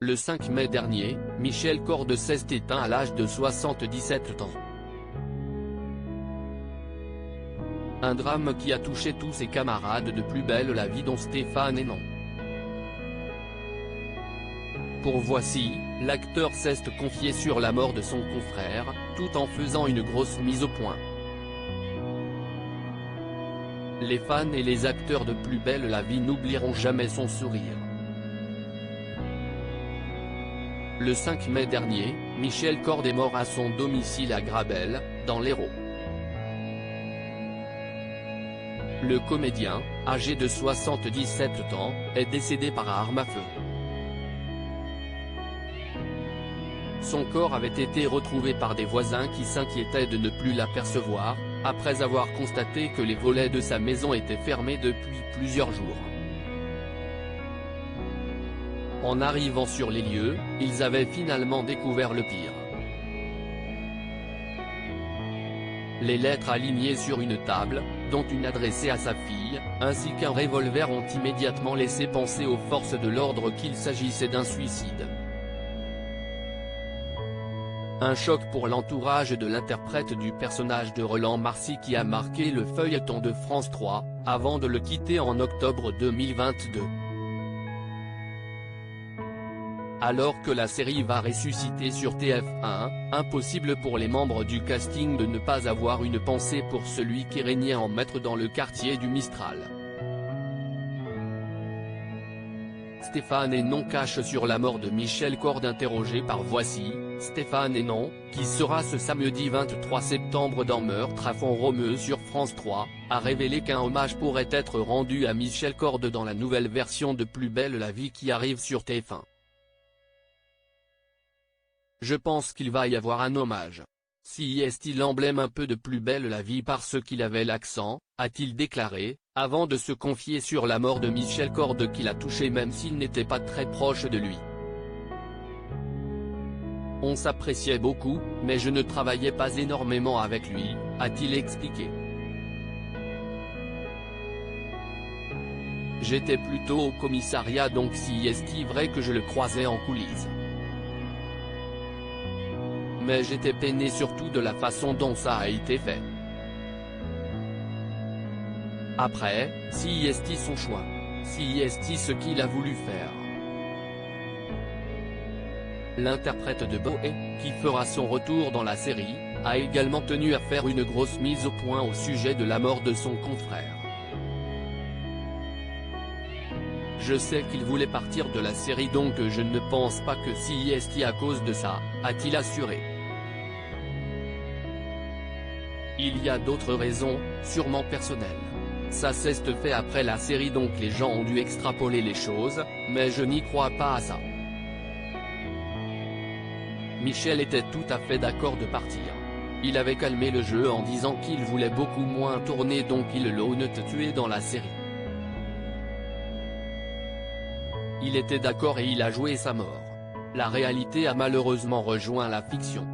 Le 5 mai dernier, Michel Corde s'est éteint à l'âge de 77 ans. Un drame qui a touché tous ses camarades de Plus belle la vie dont Stéphane Hénon. Pour Voici, l'acteur s'est confié sur la mort de son confrère, tout en faisant une grosse mise au point. Les fans et les acteurs de Plus belle la vie n'oublieront jamais son sourire. Le 5 mai dernier, Michel Corde est mort à son domicile à Grabel, dans l'Hérault. Le comédien, âgé de 77 ans, est décédé par arme à feu. Son corps avait été retrouvé par des voisins qui s'inquiétaient de ne plus l'apercevoir, après avoir constaté que les volets de sa maison étaient fermés depuis plusieurs jours. En arrivant sur les lieux, ils avaient finalement découvert le pire. Les lettres alignées sur une table, dont une adressée à sa fille, ainsi qu'un revolver ont immédiatement laissé penser aux forces de l'ordre qu'il s'agissait d'un suicide. Un choc pour l'entourage de l'interprète du personnage de Roland Marcy qui a marqué le feuilleton de France 3, avant de le quitter en octobre 2022. Alors que la série va ressusciter sur TF1, impossible pour les membres du casting de ne pas avoir une pensée pour celui qui régnait en maître dans le quartier du Mistral. Stéphane Hénon cache sur la mort de Michel Corde. Interrogé par Voici, Stéphane Hénon, qui sera ce samedi 23 septembre dans Meurtre à Font-Romeu sur France 3, a révélé qu'un hommage pourrait être rendu à Michel Corde dans la nouvelle version de Plus belle la vie qui arrive sur TF1. Je pense qu'il va y avoir un hommage. Si est-il l'emblème un peu de Plus belle la vie parce qu'il avait l'accent, a-t-il déclaré, avant de se confier sur la mort de Michel Corde qui l'a touché même s'il n'était pas très proche de lui. On s'appréciait beaucoup, mais je ne travaillais pas énormément avec lui, a-t-il expliqué. J'étais plutôt au commissariat donc si est-il vrai que je le croisais en coulisses. Mais j'étais peiné surtout de la façon dont ça a été fait. Après, si est son choix. Si est ce qu'il a voulu faire. L'interprète de Boé, qui fera son retour dans la série, a également tenu à faire une grosse mise au point au sujet de la mort de son confrère. Je sais qu'il voulait partir de la série donc je ne pense pas que si est à cause de ça, a-t-il assuré. Il y a d'autres raisons, sûrement personnelles. Ça s'est fait après la série donc les gens ont dû extrapoler les choses, mais je n'y crois pas à ça. Michel était tout à fait d'accord de partir. Il avait calmé le jeu en disant qu'il voulait beaucoup moins tourner donc il l'a tué dans la série. Il était d'accord et il a joué sa mort. La réalité a malheureusement rejoint la fiction.